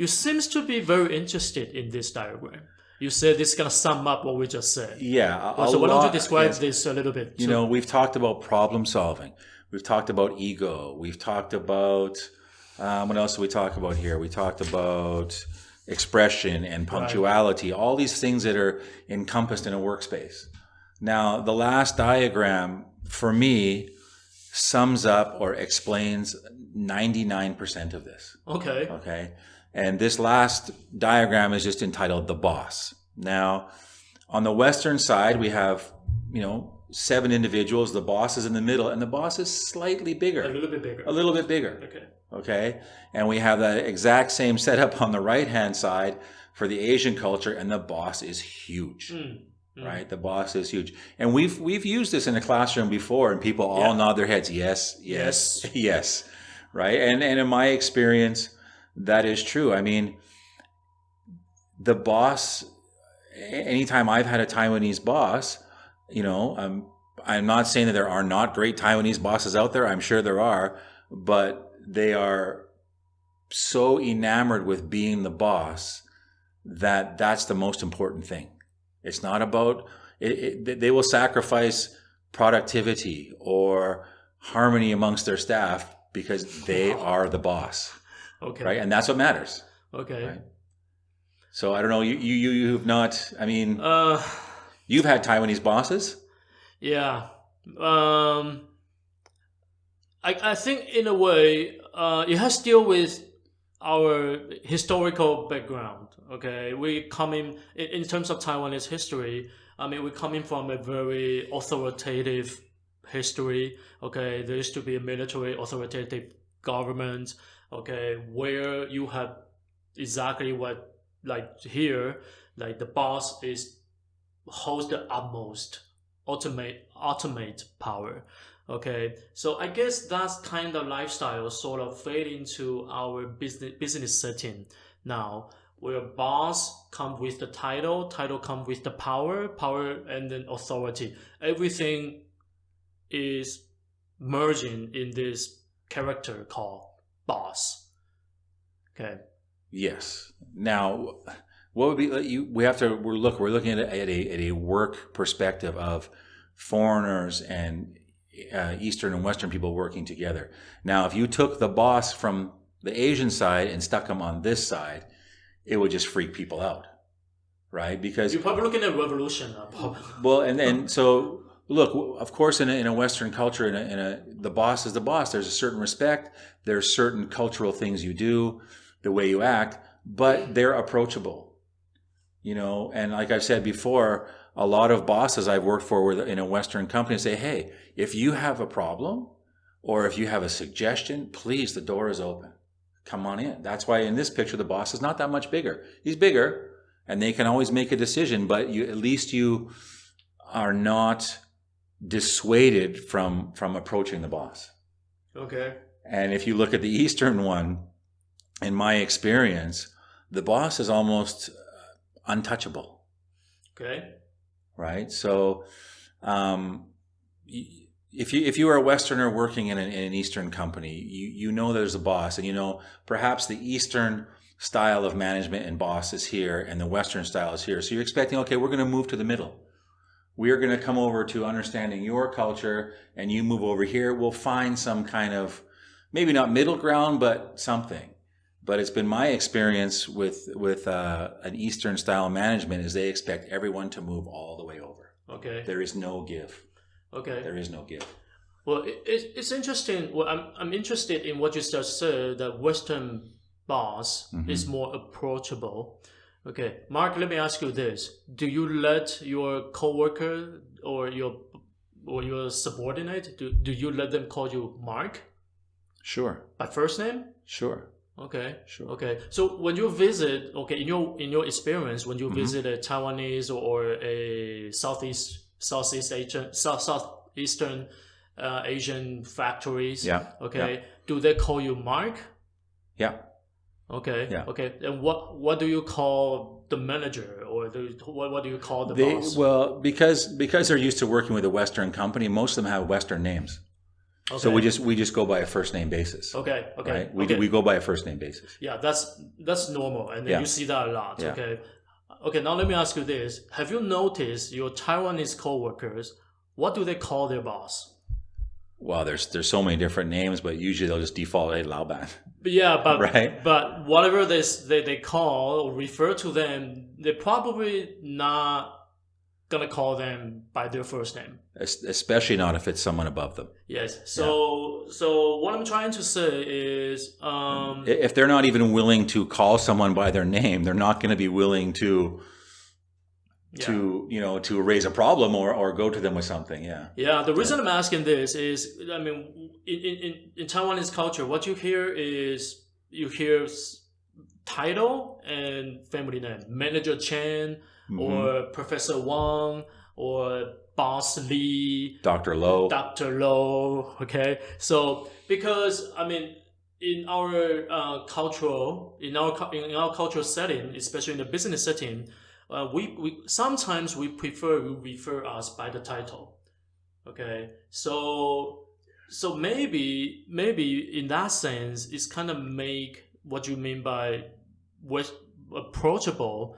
you seems to be very interested in this diagram. You said this is gonna sum up what we just said. Yeah, So why don't you lot. describe Yes, this a little bit? you know, we've talked about problem solving. We've talked about ego. We've talked about what else do we talk about here? We talked about expression and punctuality. All these things that are encompassed in a workspace. Now, the last diagram for me sums up or explains 99% of this. Okay. Okay. And this last diagram is just entitled The Boss. Now, on the Western side, we have, 7 individuals. The boss is in the middle, and the boss is slightly bigger. A little bit bigger. A little bit bigger. Okay. Okay. And we have that exact same setup on the right-hand side for the Asian culture, and the boss is huge. Right? The boss is huge. And we've used this in the classroom before, and people all nod their heads, yes, yes, yes. Right? And in my experience, that is true. I mean, the boss, anytime I've had a Taiwanese boss, I'm not saying that there are not great Taiwanese bosses out there. I'm sure there are, but they are so enamored with being the boss that that's the most important thing. It's not about, they will sacrifice productivity or harmony amongst their staff because they are the boss. Okay. Right. And that's what matters. Okay. Right? So I don't know, you've not, I mean, you've had Taiwanese bosses? Yeah. I think in a way, it has to deal with our historical background. Okay, we come in terms of Taiwanese history. I mean, we coming from a very authoritative history. Okay, there used to be a military authoritative government. Okay, where you have exactly what, like here, like the boss holds the utmost ultimate power. Okay, so I guess that's kind of lifestyle sort of fade into our business setting now, where boss come with the title come with the power, and then authority. Everything is merging in this character called boss. Okay. Yes. Now, what would be we're looking at a work perspective of foreigners and Eastern and Western people working together. Now, if you took the boss from the Asian side and stuck him on this side, it would just freak people out, right? Because you're probably looking at revolution. Well, and so look, of course, in a Western culture, the boss is the boss. There's a certain respect. There's certain cultural things you do, the way you act, but they're approachable. And like I've said before, a lot of bosses I've worked for in a Western company say, hey, if you have a problem or if you have a suggestion, please, the door is open. Come on in. That's why in this picture, the boss is not that much bigger. He's bigger and they can always make a decision, but at least you are not dissuaded from approaching the boss. Okay. And if you look at the Eastern one, in my experience, the boss is almost untouchable. Okay. Right. So, if you are a Westerner working in an Eastern company, you know there's a boss, and perhaps the Eastern style of management and boss is here, and the Western style is here. So you're expecting, okay, we're going to move to the middle. We are going to come over to understanding your culture, and you move over here. We'll find some kind of, maybe not middle ground, but something. But it's been my experience with an Eastern style management is they expect everyone to move all the way over. Okay. There is no give. Okay. There is no give. Well, it's interesting. Well, I'm interested in what you just said. That Western boss is more approachable. Okay, Mark. Let me ask you this: do you let your coworker or your subordinate do you let them call you Mark? Sure. By first name? Sure. Okay. Sure. Okay. So when you visit, in your experience, when you visit a Taiwanese or a Southeastern Asian factories, do they call you Mark? Yeah. Okay. Yeah. Okay. And what do you call the manager, or what do you call the boss? Well, because they're used to working with a Western company, most of them have Western names. Okay. So we just go by a first name basis. Okay. Okay. Right? Okay. We go by a first name basis. Yeah, that's normal, and then Yeah. you see that a lot. Yeah. Okay. Okay. Now let me ask you this: have you noticed your Taiwanese coworkers? What do they call their boss? Well, there's so many different names, but usually they'll just default, hey, Laoban. But yeah, but Right. but whatever they call or refer to them, they're probably not gonna call them by their first name. Especially not if it's someone above them. Yes. So what I'm trying to say is, If they're not even willing to call someone by their name, they're not going to be willing to to raise a problem or go to them with something. Yeah. Yeah. The reason I'm asking this is, I mean, in Taiwanese culture, what you hear is title and family name, Manager Chen or Professor Wang or Boss Lee, Dr. Lo. Dr. Lo. Okay, so because I mean, in our cultural setting, especially in the business setting, we sometimes we prefer you refer us by the title. Okay, so maybe in that sense, it's kind of make what you mean by approachable,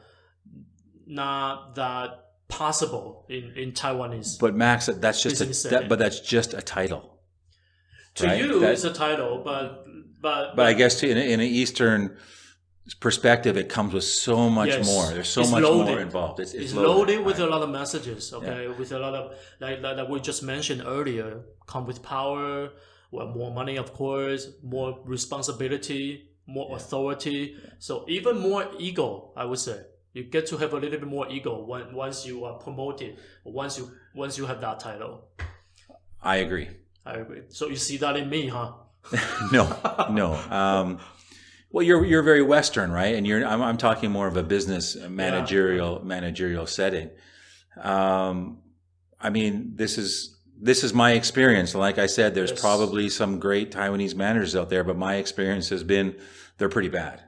not that possible in Taiwanese. But Max, that's just that's just a title. To you, it's a title, but I guess in an Eastern perspective, it comes with so much more. There's so much more involved. It's loaded with a lot of messages. Okay, with a lot of like we just mentioned earlier, come with power, well, more money, of course, more responsibility, more authority. So even more ego, I would say. You get to have a little bit more ego once you are promoted, once you have that title. I agree. So you see that in me, huh? No. Well, you're very Western, right? And I'm talking more of a business managerial setting. I mean, this is my experience. Like I said, there's probably some great Taiwanese managers out there, but my experience has been they're pretty bad.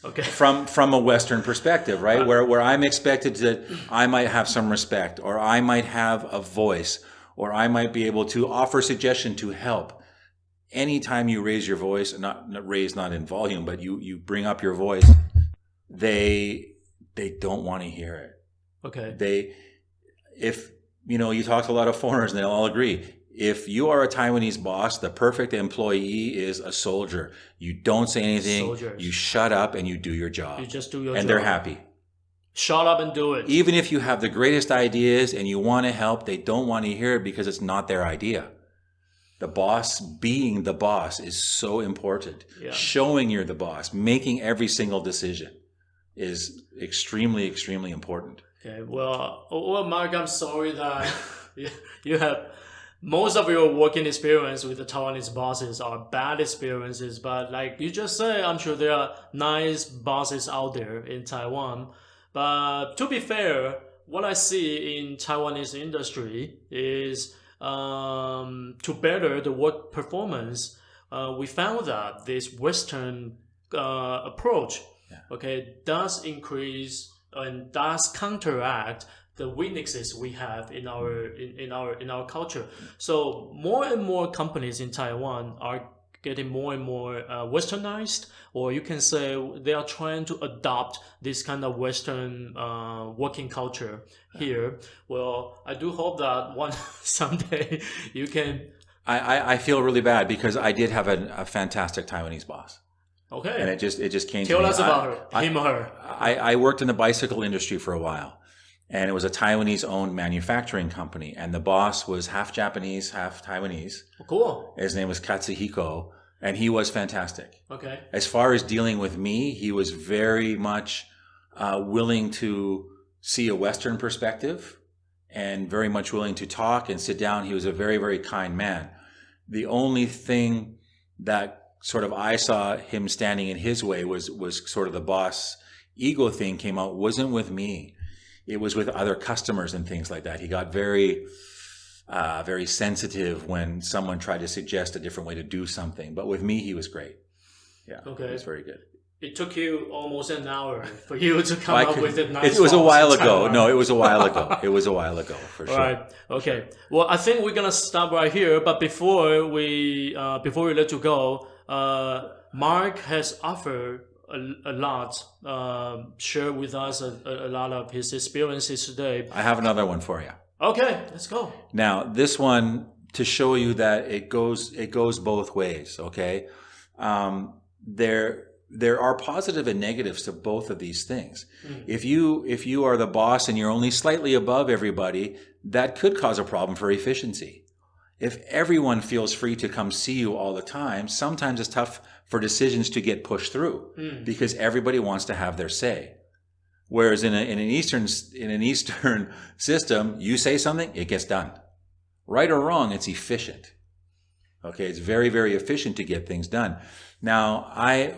Okay. From a Western perspective, right? Where I'm expected that I might have some respect, or I might have a voice, or I might be able to offer suggestion to help. Anytime you raise your voice, not in volume, but you bring up your voice, they don't want to hear it. Okay. If you talk to a lot of foreigners and they'll all agree. If you are a Taiwanese boss, the perfect employee is a soldier. You don't say anything. Soldiers. You shut up and you do your job. You just do your job. And they're happy. Shut up and do it. Even if you have the greatest ideas and you want to help, they don't want to hear it because it's not their idea. The boss being the boss is so important. Yeah. Showing you're the boss, making every single decision is extremely, extremely important. Okay. Well, Mark, I'm sorry that you have most of your working experience with the Taiwanese bosses are bad experiences. But like you just said, I'm sure there are nice bosses out there in Taiwan. But to be fair, what I see in Taiwanese industry is to better the work performance, we found that this Western approach, does increase and does counteract the weaknesses we have in our culture. So more and more companies in Taiwan are getting more and more westernized, or you can say they are trying to adopt this kind of Western working culture here. Well, I do hope that someday you can. I feel really bad because I did have a fantastic Taiwanese boss. Okay. And it just came Tell to me. us about him or her. I worked in the bicycle industry for a while. And it was a Taiwanese-owned manufacturing company. And the boss was half Japanese, half Taiwanese. Oh, cool. His name was Katsuhiko. And he was fantastic. Okay. As far as dealing with me, he was very much willing to see a Western perspective and very much willing to talk and sit down. He was a very, very kind man. The only thing that sort of I saw him standing in his way was sort of the boss ego thing came out. Wasn't with me. It was with other customers and things like that. He got very, very sensitive when someone tried to suggest a different way to do something. But with me, he was great. Yeah. Okay. He was very good. it took you almost an hour for you to come I up could- with a nice it was a boss while in ago. Taiwan. No, it was a while ago. It was a while ago for sure. Right. Okay. Well, I think we're gonna stop right here. But before we let you go, Mark has offered a lot, share with us a lot of his experiences today. I have another one for you. Okay, let's go. Now, this one to show you that it goes both ways. Okay, there are positive and negatives to both of these things. If you are the boss and you're only slightly above everybody, that could cause a problem for efficiency. If everyone feels free to come see you all the time, sometimes it's tough for decisions to get pushed through because everybody wants to have their say. Whereas in an Eastern system, you say something, it gets done. Right or wrong, it's efficient. Okay, it's very, very efficient to get things done. Now,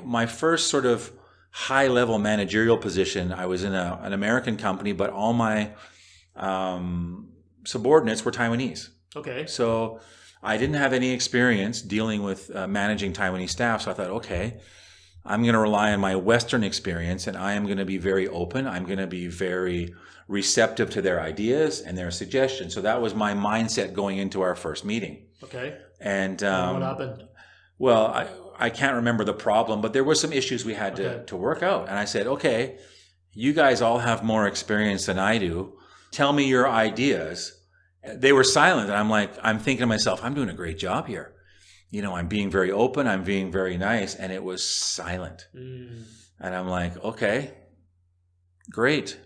my first sort of high-level managerial position, I was in an American company, but all my subordinates were Taiwanese. Okay. So I didn't have any experience dealing with managing Taiwanese staff. So I thought, okay, I'm going to rely on my Western experience, and I am going to be very open. I'm going to be very receptive to their ideas and their suggestions. So that was my mindset going into our first meeting. Okay. And what happened? Well, I can't remember the problem, but there were some issues we had to work out. And I said, okay, you guys all have more experience than I do. Tell me your ideas. They were silent. And I'm thinking to myself, I'm doing a great job here. You know, I'm being very open. I'm being very nice. And it was silent. And I'm like, okay, great.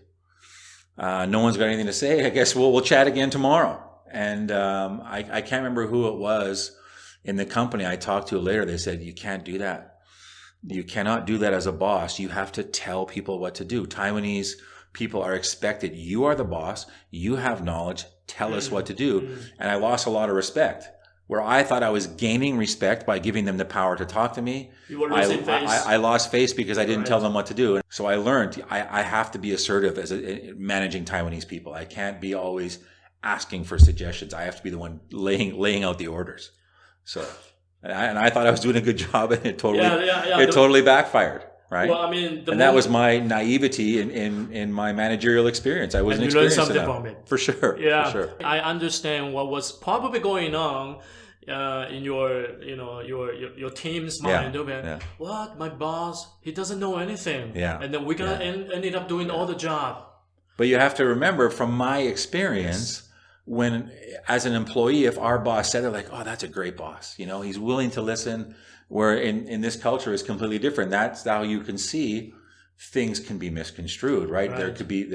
No one's got anything to say. I guess we'll chat again tomorrow. And I can't remember who it was in the company I talked to later. They said, you can't do that. You cannot do that as a boss. You have to tell people what to do. Taiwanese people are expected. You are the boss. You have knowledge. Tell us what to do. And I lost a lot of respect. Where I thought I was gaining respect by giving them the power to talk to me, You were losing face. I lost face because I didn't tell them what to do. And so I learned I have to be assertive as managing Taiwanese people. I can't be always asking for suggestions. I have to be the one laying out the orders. So, and I thought I was doing a good job, and it totally backfired. Right. Well, I mean, that was my naivety in my managerial experience. I wasn't experienced something enough from it. For sure. Yeah, for sure. I understand what was probably going on in your team's mind. Okay, what, my boss? He doesn't know anything. Yeah, and then we're gonna end up doing all the job. But you have to remember, from my experience, when as an employee, if our boss said it, like, oh, that's a great boss. You know, he's willing to listen. Where in this culture is completely different. That's how you can see things can be misconstrued, right? There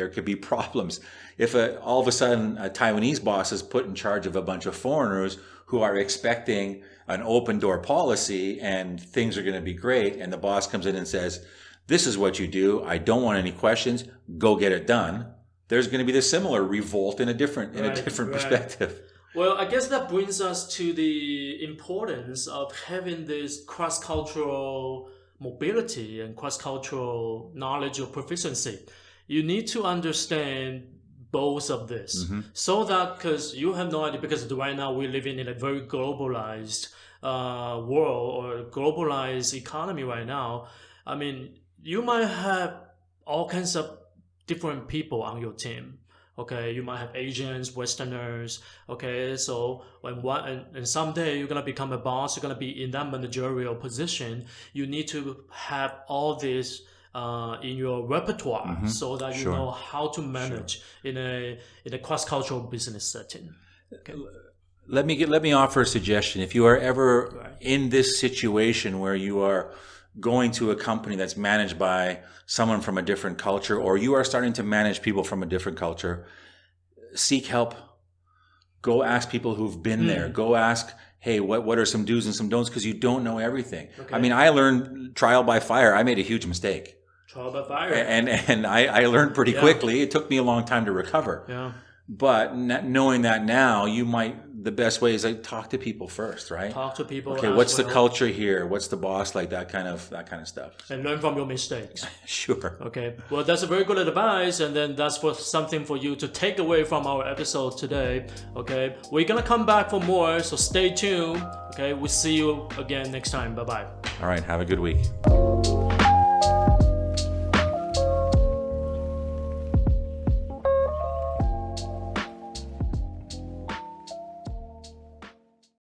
could be problems. If all of a sudden a Taiwanese boss is put in charge of a bunch of foreigners who are expecting an open door policy and things are going to be great, and the boss comes in and says, this is what you do. I don't want any questions. Go get it done. There's going to be this similar revolt in a different perspective. Well, I guess that brings us to the importance of having this cross-cultural mobility and cross-cultural knowledge or proficiency. You need to understand both of this so that, because you have no idea, because right now we're living in a very globalized world or globalized economy right now. I mean, you might have all kinds of different people on your team. Okay, you might have Asians, Westerners. Okay, so and someday you're gonna become a boss. You're gonna be in that managerial position. You need to have all this in your repertoire so that you know how to manage in a cross-cultural business setting. Okay. Let me offer a suggestion. If you are ever in this situation where you are going to a company that's managed by someone from a different culture, or you are starting to manage people from a different culture, seek help. Go ask people who've been there. Go ask, hey, what are some do's and some don'ts? Because you don't know everything. Okay. I mean, I learned trial by fire. I made a huge mistake. Trial by fire. And I learned pretty quickly. It took me a long time to recover. Yeah. But knowing that now, the best way is like talk to people first, right? Talk to people. Okay, what's the culture here? What's the boss like? That kind of stuff. And learn from your mistakes. Sure. Okay. Well, that's a very good advice, and then that's something for you to take away from our episode today. Okay. We're gonna come back for more, so stay tuned. Okay. We'll see you again next time. Bye bye. All right. Have a good week.